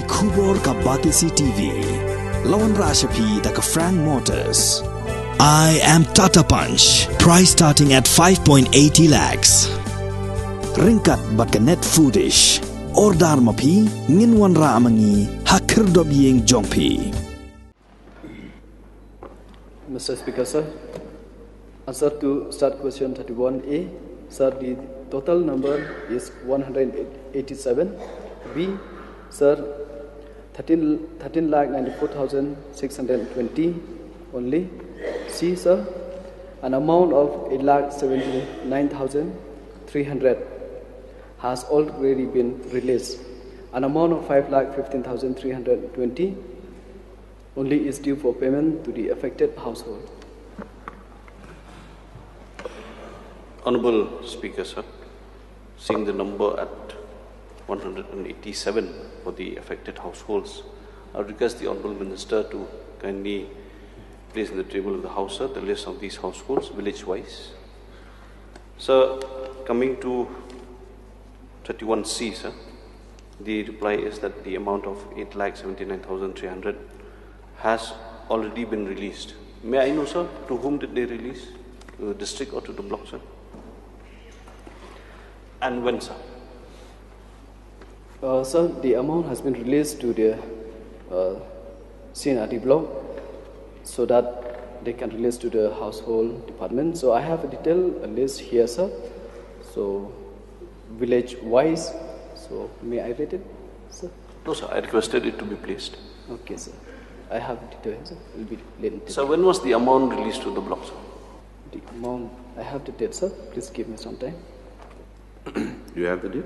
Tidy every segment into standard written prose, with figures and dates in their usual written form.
Kubor ka Batisi TV. Lawan Rashapi da ka Frank Motors. I am Tata Punch. Price starting at 5.80 lakhs. Ringkat bat ka net foodish. Ordar mapi nginwan ra amangi hakir dob yeng jongpi. Mr. Speaker, sir. Answer to start question 31A. Sir, the total number is 187. B, sir, 13,94,620 only. C, sir, an amount of 8,79,300 has already been released. An amount of 5,15,320 only is due for payment to the affected household. Honorable Speaker, sir, seeing the number at 187 for the affected households, I would request the Honorable Minister to kindly place in the table of the House, sir, the list of these households, village-wise. Sir, coming to 31C, sir, the reply is that the amount of 8,79,300 has already been released. May I know, sir, to whom did they release? To the district or to the block, sir? And when, sir? Sir, the amount has been released to the CNRD block so that they can release to the household department. So I have a detailed list here, sir. So village-wise, so may I read it, sir? No, sir, I requested it to be placed. Okay, sir. I have a detail, sir. It will be later. Sir, when was the amount released to the block, sir? The amount, I have the date, sir. Please give me some time. You have the date?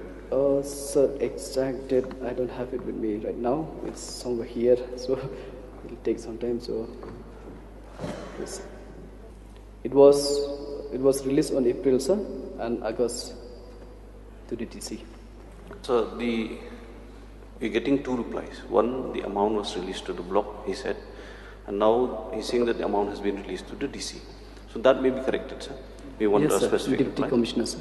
Sir, exact date, I don't have it with me right now. It's somewhere here, so it'll take some time. So, yes. It was released on April, sir, and August to the DC. Sir, we're getting two replies. One, the amount was released to the block, he said, and now he's saying that the amount has been released to the DC. So that may be corrected, sir. We want yes, a specific Deputy reply. Commissioner, sir.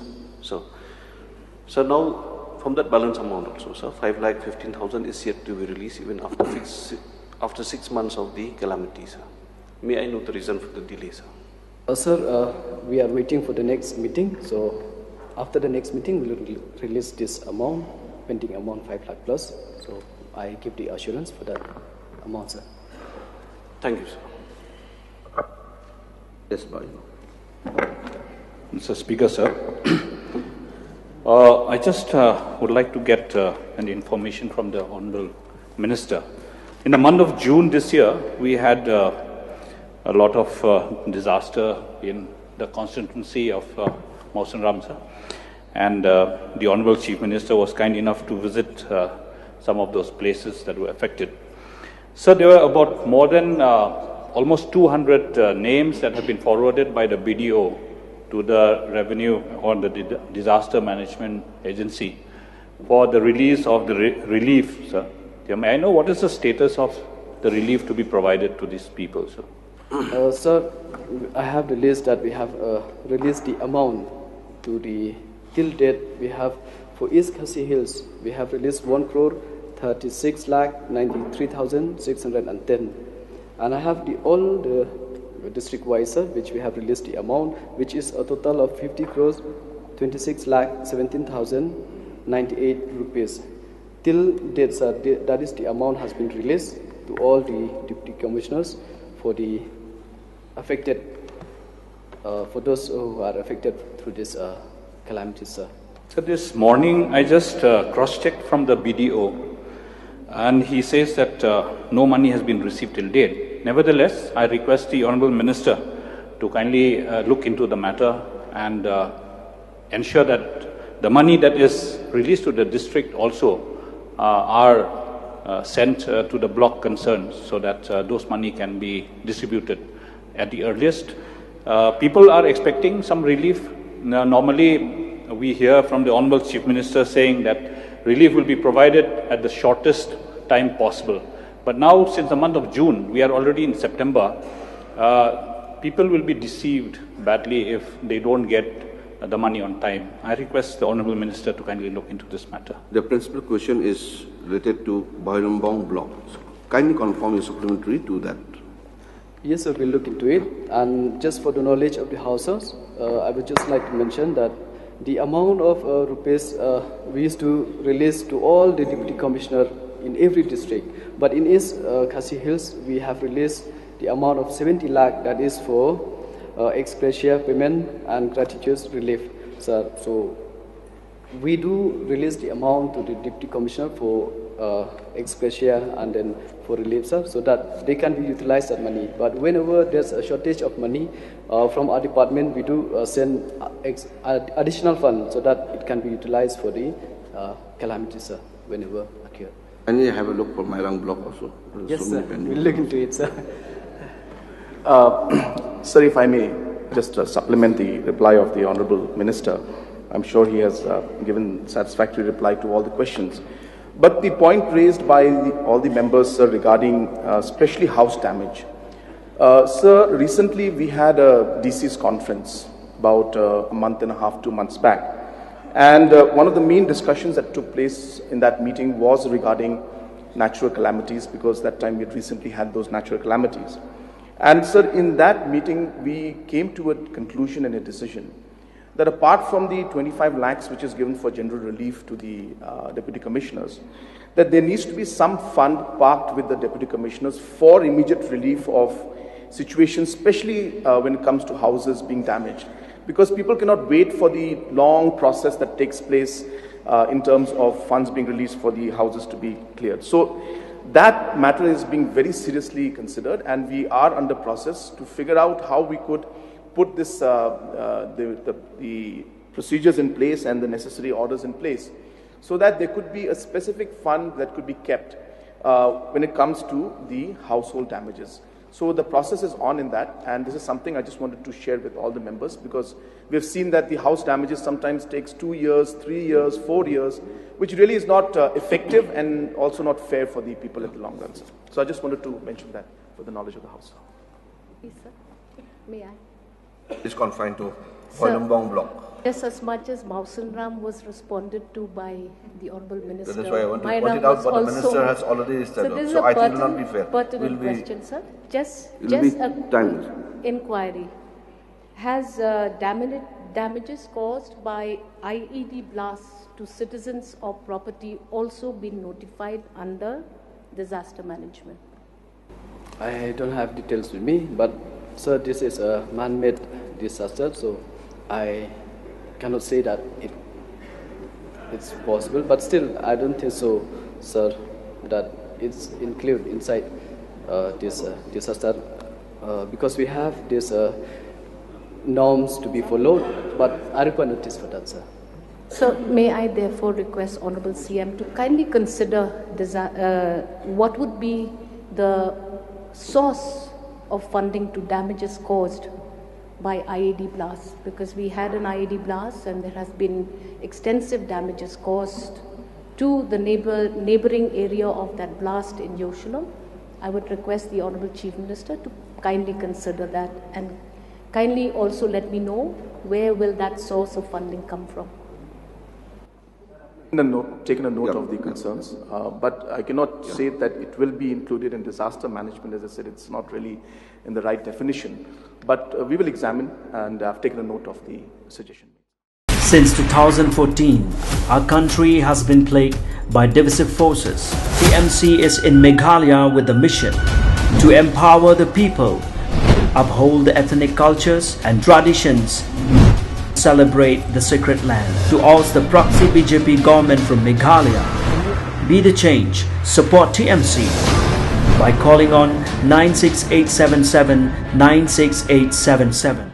So now, from that balance amount also, sir, 5,15,000 is yet to be released even after 6 months of the calamity, sir. May I know the reason for the delay, sir? Sir, we are waiting for the next meeting. So after the next meeting, we will release this amount, pending amount 5 lakh plus. So I give the assurance for that amount, sir. Thank you, sir. Yes, bye. Mr. Speaker, sir. I just would like to get an information from the Honourable Minister. In the month of June this year, we had a lot of disaster in the constituency of Mawsynram, sir. And the Honourable Chief Minister was kind enough to visit some of those places that were affected. Sir, there were about more than almost 200 names that have been forwarded by the BDO to the Revenue or the Disaster Management Agency for the release of the relief, sir. May I know what is the status of the relief to be provided to these people, sir? Sir, I have the list that we have released the amount to the till date. We have for East Khasi Hills, we have released 1,36,93,610, and I have all the district-wise, sir, which we have released the amount, which is a total of 50 crores, 26,17,098 rupees. Till date, sir, that is the amount has been released to all the deputy commissioners for the affected, for those who are affected through this calamity, sir. So this morning, I just cross-checked from the BDO, and he says that no money has been received till date. Nevertheless, I request the Honourable Minister to kindly look into the matter and ensure that the money that is released to the district also are sent to the block concerned so that those money can be distributed at the earliest. People are expecting some relief. Normally, we hear from the Honourable Chief Minister saying that relief will be provided at the shortest time possible. But now, since the month of June, we are already in September, people will be deceived badly if they don't get the money on time. I request the Honourable Minister to kindly look into this matter. The principal question is related to Bhairambong block. So kindly confirm your supplementary to that. Yes, sir, we'll look into it. And just for the knowledge of the houses, I would just like to mention that the amount of rupees we used to release to all the deputy commissioner in every district. But in East Khasi Hills, we have released the amount of 70 lakh that is for ex gratia payment and gratitude relief, sir. So we do release the amount to the deputy commissioner for ex gratia and then for relief, sir, so that they can be utilized that money. But whenever there's a shortage of money from our department, we do send additional funds so that it can be utilized for the calamities, sir, whenever occur. And you have a look for Mairang block also. Yes, sir. We'll look into it, sir. Sir, if I may just supplement the reply of the Honourable Minister. I'm sure he has given satisfactory reply to all the questions. But the point raised by all the members, sir, regarding especially house damage. Sir, recently we had a DC's conference about a month and a half, 2 months back. And one of the main discussions that took place in that meeting was regarding natural calamities, because that time we had recently had those natural calamities. And sir, in that meeting, we came to a conclusion and a decision that apart from the 25 lakhs which is given for general relief to the deputy commissioners, that there needs to be some fund parked with the deputy commissioners for immediate relief of situations, especially when it comes to houses being damaged. Because people cannot wait for the long process that takes place in terms of funds being released for the houses to be cleared. So that matter is being very seriously considered, and we are under process to figure out how we could put this the procedures in place and the necessary orders in place, so that there could be a specific fund that could be kept when it comes to the household damages. So the process is on in that, and this is something I just wanted to share with all the members, because we have seen that the house damages sometimes takes 2 years, 3 years, 4 years, which really is not effective and also not fair for the people in the long run. So I just wanted to mention that for the knowledge of the House. Yes, sir. May I? Is confined to Bhairambong block. Just as much as Mausanram was responded to by the Honourable Minister. That is why I want to point it out, but the Minister has already said so. So I think it will not be fair. Pertinent question, sir. Just a inquiry. Has damages caused by IED blasts to citizens or property also been notified under disaster management? I don't have details with me, but sir, this is a man-made disaster, so I cannot say that it's possible. But still, I don't think so, sir, that it's included inside this disaster because we have these norms to be followed. But I require notice for that, sir. So may I therefore request Honourable CM to kindly consider what would be the source of funding to damages caused by IED blasts, because we had an IED blast and there has been extensive damages caused to the neighbouring area of that blast in Jerusalem. I would request the Honourable Chief Minister to kindly consider that and kindly also let me know where will that source of funding come from. Taken a note of the concerns, but I cannot say that it will be included in disaster management. As I said, it's not really in the right definition, but we will examine, and I've taken a note of the suggestion. Since 2014, our country has been plagued by divisive forces. TMC is in Meghalaya with the mission to empower the people, uphold the ethnic cultures and traditions, celebrate the sacred land. To oust the proxy BJP government from Meghalaya, be the change, support TMC by calling on 96877 96877.